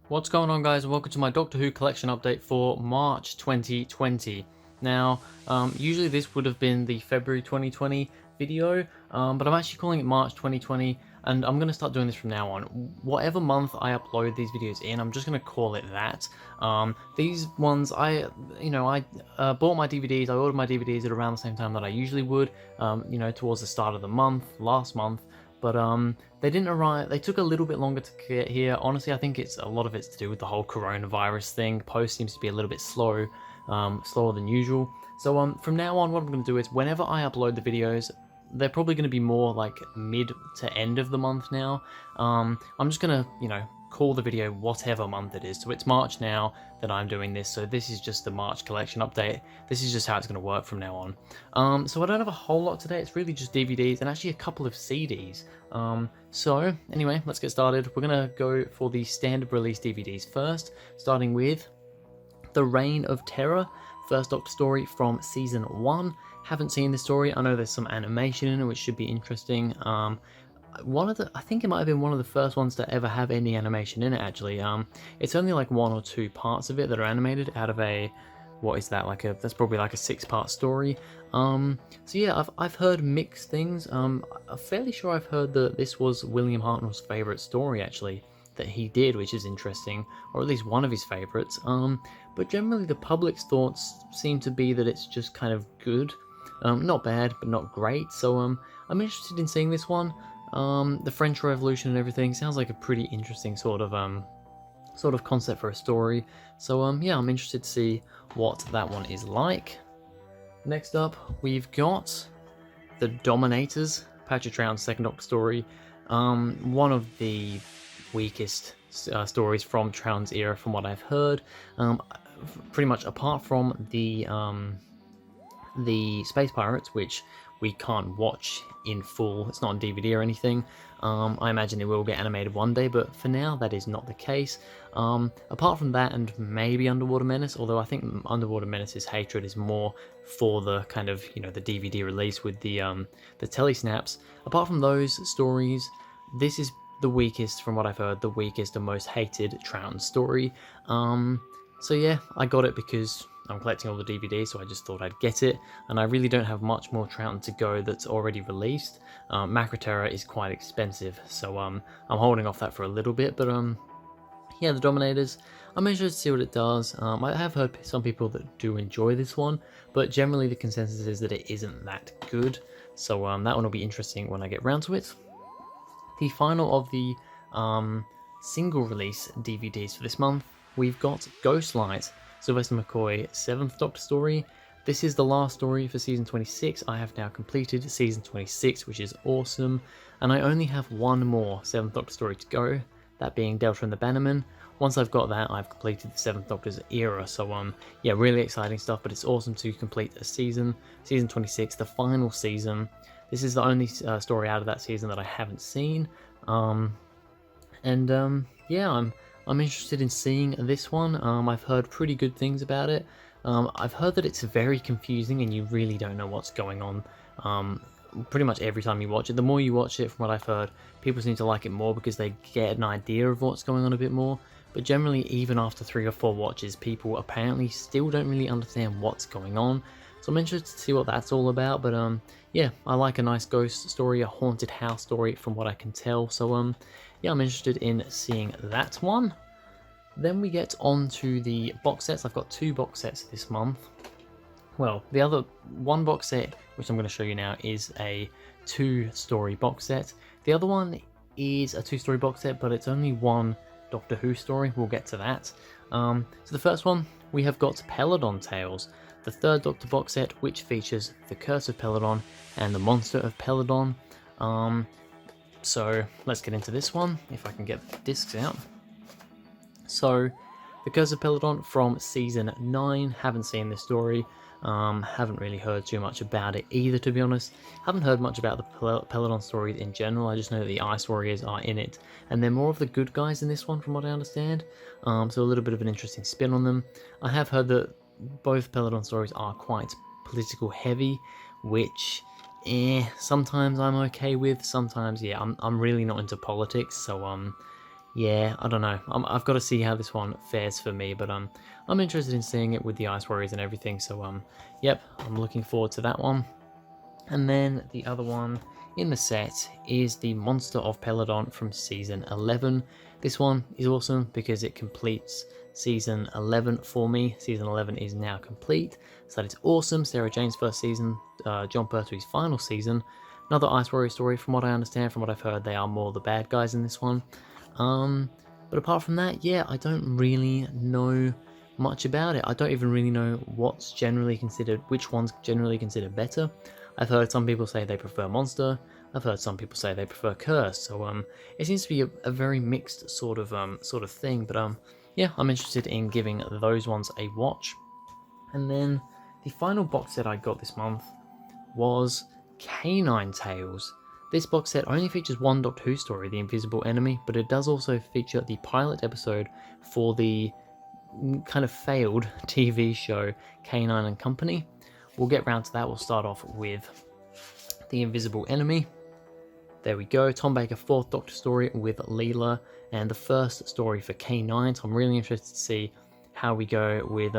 What's going on, guys? Welcome to my Doctor Who collection update for March 2020. Now, usually this would have been the February 2020 video, but I'm actually calling it March 2020, and I'm going to start doing this from now on. Whatever month I upload these videos in, I'm just going to call it that. These ones, I bought my DVDs, I ordered my DVDs at around the same time that I usually would, towards the start of the month, last month. But they didn't arrive. They took a little bit longer to get here. Honestly, I think a lot of it's to do with the whole coronavirus thing. Post seems to be a little bit slower than usual. So from now on, what I'm going to do is whenever I upload the videos, they're probably going to be more like mid to end of the month now. I'm just going to call the video whatever month it is. So it's March now that I'm doing this, so this is just the March collection update. This is just how it's going to work from now on. So I don't have a whole lot today. It's really just DVDs and actually a couple of CDs. So anyway, let's get started. We're going to go for the standard release DVDs first, starting with The Reign of Terror, first Doctor story from season 1. Haven't seen this story. I know there's some animation in it, which should be interesting. I think it might have been one of the first ones to ever have any animation in it, actually. It's only like 1 or 2 parts of it that are animated out of a, what is that, that's probably like a 6-part story. So yeah, I've heard mixed things. I'm fairly sure I've heard that this was William Hartnell's favourite story, actually, that he did, which is interesting, or at least one of his favourites. But generally the public's thoughts seem to be that it's just kind of good. Not bad, but not great. So I'm interested in seeing this one. The French Revolution and everything sounds like a pretty interesting sort of concept for a story. So yeah, I'm interested to see what that one is like. Next up, we've got The Dominators, Patrick Troughton's second Doctor story. One of the weakest stories from Troughton's era, from what I've heard. Pretty much apart from the Space Pirates, which we can't watch in full. It's not on DVD or anything. I imagine it will get animated one day, but for now that is not the case. Apart from that and maybe Underwater Menace, although I think Underwater Menace's hatred is more for the kind of, the DVD release with the telesnaps. Apart from those stories, this is the weakest, from what I've heard, the weakest and most hated Troughton story. So yeah, I got it because I'm collecting all the DVDs, so I just thought I'd get it, and I really don't have much more Troughton to go that's already released. Macroterra is quite expensive, so I'm holding off that for a little bit, but yeah, The Dominators, I'm interested to see what it does. I have heard some people that do enjoy this one, but generally the consensus is that it isn't that good, so that one will be interesting when I get round to it. The final of the single release DVDs for this month, we've got Ghostlight, Sylvester McCoy 7th Doctor story. This is the last story for season 26. I have now completed season 26, which is awesome, and I only have one more 7th Doctor story to go, that being Delta and the Bannerman. Once I've got that, I've completed the 7th Doctor's era, so yeah, really exciting stuff, but it's awesome to complete a season 26, the final season. This is the only story out of that season that I haven't seen, yeah, I'm interested in seeing this one. I've heard pretty good things about it. I've heard that it's very confusing and you really don't know what's going on pretty much every time you watch it. The more you watch it, from what I've heard, people seem to like it more because they get an idea of what's going on a bit more. But generally, even after 3 or 4 watches, people apparently still don't really understand what's going on. So I'm interested to see what that's all about. But yeah, I like a nice ghost story, a haunted house story from what I can tell. So yeah, I'm interested in seeing that one. Then we get on to the box sets. I've got 2 box sets this month. Well, the other one box set, which I'm going to show you now, is a 2-story box set. The other one is a 2-story box set, but it's only one Doctor Who story. We'll get to that. So the first one, we have got Peladon Tales, the 3rd Doctor box set, which features The Curse of Peladon and The Monster of Peladon. So let's get into this one, if I can get the discs out. So, The Curse of Peladon from season 9, haven't seen this story, haven't really heard too much about it either, to be honest. Haven't heard much about the Peladon stories in general. I just know that the Ice Warriors are in it, and they're more of the good guys in this one, from what I understand. So a little bit of an interesting spin on them. I have heard that both Peladon stories are quite political heavy, which sometimes I'm okay with. Sometimes, yeah, I'm really not into politics, so yeah, I don't know. I've got to see how this one fares for me, but I'm interested in seeing it with the Ice Warriors and everything. So yep, I'm looking forward to that one. And then the other one in the set is the Monster of Peladon from Season 11. This one is awesome because it completes Season 11 for me. Season 11 is now complete, so that is awesome. Sarah Jane's first season, John Pertwee's final season. Another Ice Warrior story. From what I understand, from what I've heard, they are more the bad guys in this one. But apart from that, yeah, I don't really know much about it. I don't even really know what's generally considered, which one's generally considered better. I've heard some people say they prefer Monster. I've heard some people say they prefer Curse. So it seems to be a very mixed sort of thing. But yeah, I'm interested in giving those ones a watch. And then the final box set I got this month was Canine Tales. This box set only features one Doctor Who story, The Invisible Enemy, but it does also feature the pilot episode for the kind of failed TV show Canine and Company. We'll get round to that. We'll start off with The Invisible Enemy. There we go. Tom Baker, 4th Doctor story with Leela, and the first story for K9. So I'm really interested to see how we go with,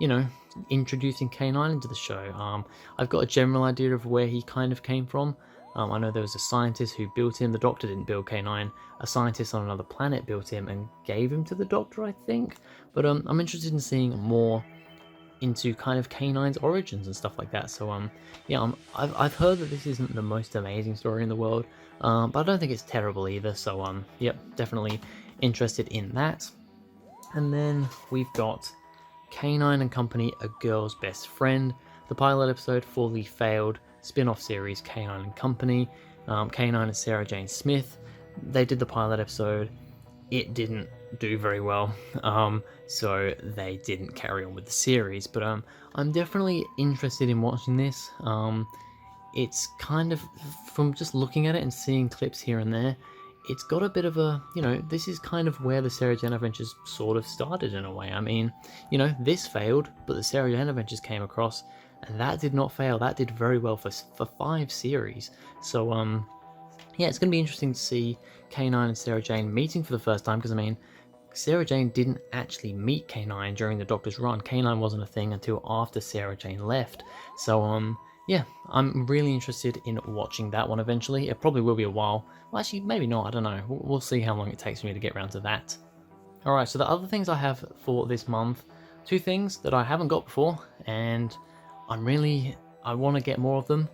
you know, introducing K9 into the show. I've got a general idea of where he kind of came from. I know there was a scientist who built him. The Doctor didn't build K9. A scientist on another planet built him and gave him to the Doctor, I think. But I'm interested in seeing more into kind of K9's origins and stuff like that. So yeah, I've heard that this isn't the most amazing story in the world, but I don't think it's terrible either. So yep, definitely interested in that. And then we've got K9 and Company, A Girl's Best Friend, the pilot episode for the failed spin-off series K9 and Company. K9 and Sarah Jane Smith, they did the pilot episode. It didn't do very well, so they didn't carry on with the series. But I'm definitely interested in watching this. It's kind of, from just looking at it and seeing clips here and there, it's got a bit of a, you know, this is kind of where the Sarah Jane Adventures sort of started in a way. I mean, you know, this failed, but the Sarah Jane Adventures came across, and that did not fail. That did very well for 5 series. So yeah, it's going to be interesting to see K9 and Sarah Jane meeting for the first time, because I mean, Sarah Jane didn't actually meet K9 during the Doctor's run. K9 wasn't a thing until after Sarah Jane left. So yeah, I'm really interested in watching that one eventually. It probably will be a while. Well, actually, maybe not. I don't know. We'll see how long it takes me to get around to that. Alright, so the other things I have for this month, 2 things that I haven't got before, and I want to get more of them.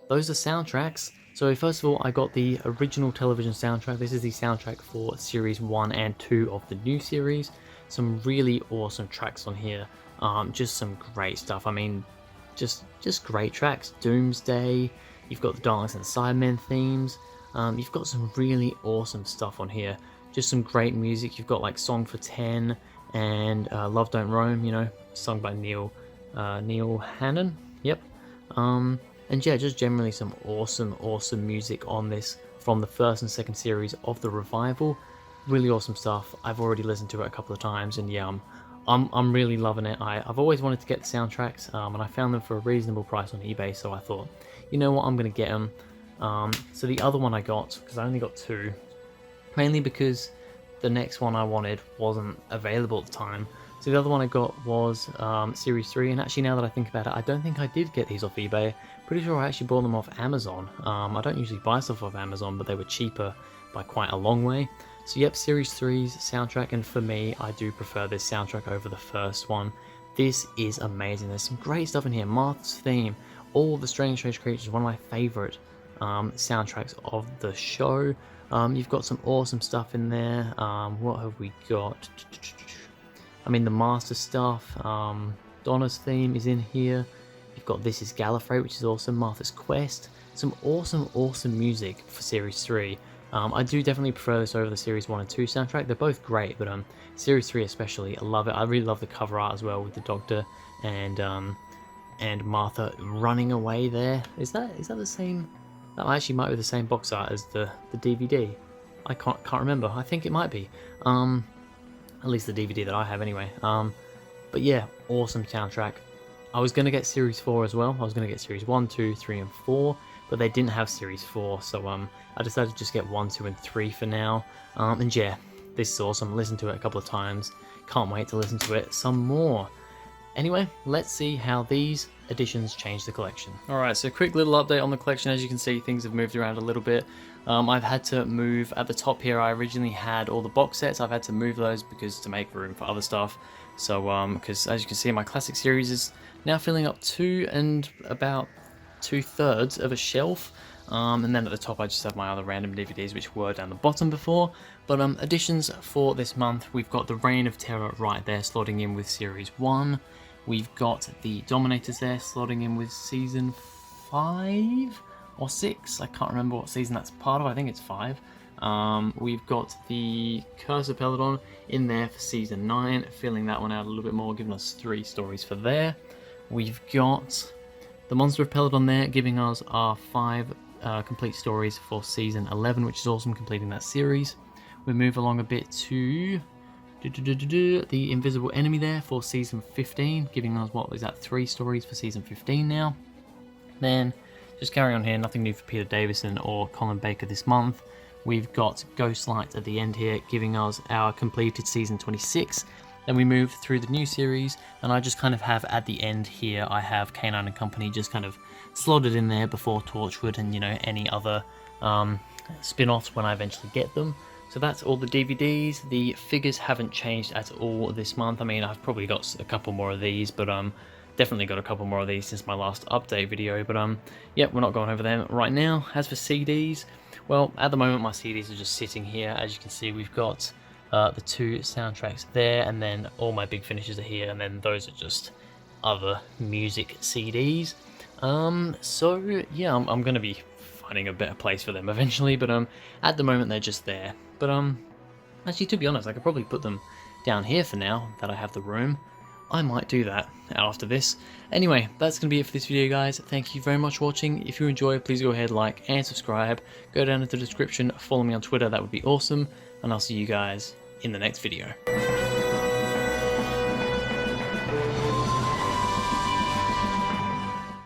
Those are soundtracks. So first of all, I got the original television soundtrack. This is the soundtrack for Series 1 and 2 of the new series. Some really awesome tracks on here. Just some great stuff. I mean, just great tracks. Doomsday, you've got the Daleks and Cybermen themes. You've got some really awesome stuff on here. Just some great music. You've got like Song for 10 and Love Don't Roam, you know, sung by Neil Hannon. Yep. And yeah, just generally some awesome music on this from the first and second series of the revival. Really awesome stuff. I've already listened to it a couple of times, and yeah, I'm really loving it. I've always wanted to get the soundtracks, and I found them for a reasonable price on eBay, so I thought, you know what, I'm gonna get them. So the other one I got, because I only got 2, mainly because the next one I wanted wasn't available at the time. So the other one I got was Series 3, and actually now that I think about it, I don't think I did get these off eBay. Pretty sure I actually bought them off Amazon. I don't usually buy stuff off Amazon, but they were cheaper by quite a long way. So yep, Series 3's soundtrack, and for me, I do prefer this soundtrack over the first one. This is amazing. There's some great stuff in here. Marth's theme, all the Strange Creatures, one of my favourite soundtracks of the show. You've got some awesome stuff in there. What have we got? I mean, the Master stuff. Donna's theme is in here. You've got This Is Gallifrey, which is awesome. Martha's Quest. Some awesome music for Series 3. I do definitely prefer this over the Series 1 and 2 soundtrack. They're both great, but Series 3 especially, I love it. I really love the cover art as well with the Doctor and Martha running away there. Is that the same? That actually might be the same box art as the DVD. I can't remember. I think it might be. At least the DVD that I have anyway. But yeah, awesome soundtrack. I was going to get Series 4 as well. I was going to get Series 1, 2, 3, and 4, but they didn't have Series 4, so I decided to just get 1, 2, and 3 for now. And yeah, this is awesome. Listened to it a couple of times. Can't wait to listen to it some more. Anyway, let's see how these additions change the collection. Alright, so quick little update on the collection. As you can see, things have moved around a little bit. I've had to move at the top here. I originally had all the box sets. I've had to move those because to make room for other stuff. So, because as you can see, my classic series is now filling up 2 and about 2/3 of a shelf. And then at the top I just have my other random DVDs which were down the bottom before. But additions for this month, we've got the Reign of Terror right there slotting in with Series 1. We've got the Dominators there slotting in with Season 5 or 6. I can't remember what season that's part of. I think it's 5. We've got the Curse of Peladon in there for Season 9, filling that one out a little bit more, giving us 3 stories for there. We've got the Monster of Peladon there, giving us our 5 complete stories for Season 11, which is awesome, completing that series. We move along a bit to the Invisible Enemy there for Season 15, giving us, what is that, 3 stories for Season 15 now. Then, just carry on here, nothing new for Peter Davison or Colin Baker this month. We've got Ghostlight at the end here, giving us our completed Season 26. Then we move through the new series, and I just kind of have at the end here, I have Canine and Company just kind of slotted in there before Torchwood and, you know, any other spin-offs when I eventually get them. So that's all the DVDs. The figures haven't changed at all this month. I mean, I've probably got a couple more of these, but definitely got a couple more of these since my last update video. But yeah, we're not going over them right now. As for CDs, well, at the moment my CDs are just sitting here. As you can see, we've got the 2 soundtracks there, and then all my big finishes are here, and then those are just other music CDs. So yeah, I'm gonna be finding a better place for them eventually, but at the moment they're just there. But actually, to be honest, I could probably put them down here for now that I have the room. I might do that after this. Anyway, that's going to be it for this video, guys. Thank you very much for watching. If you enjoyed, please go ahead, like and subscribe. Go down into the description, follow me on Twitter, that would be awesome. And I'll see you guys in the next video.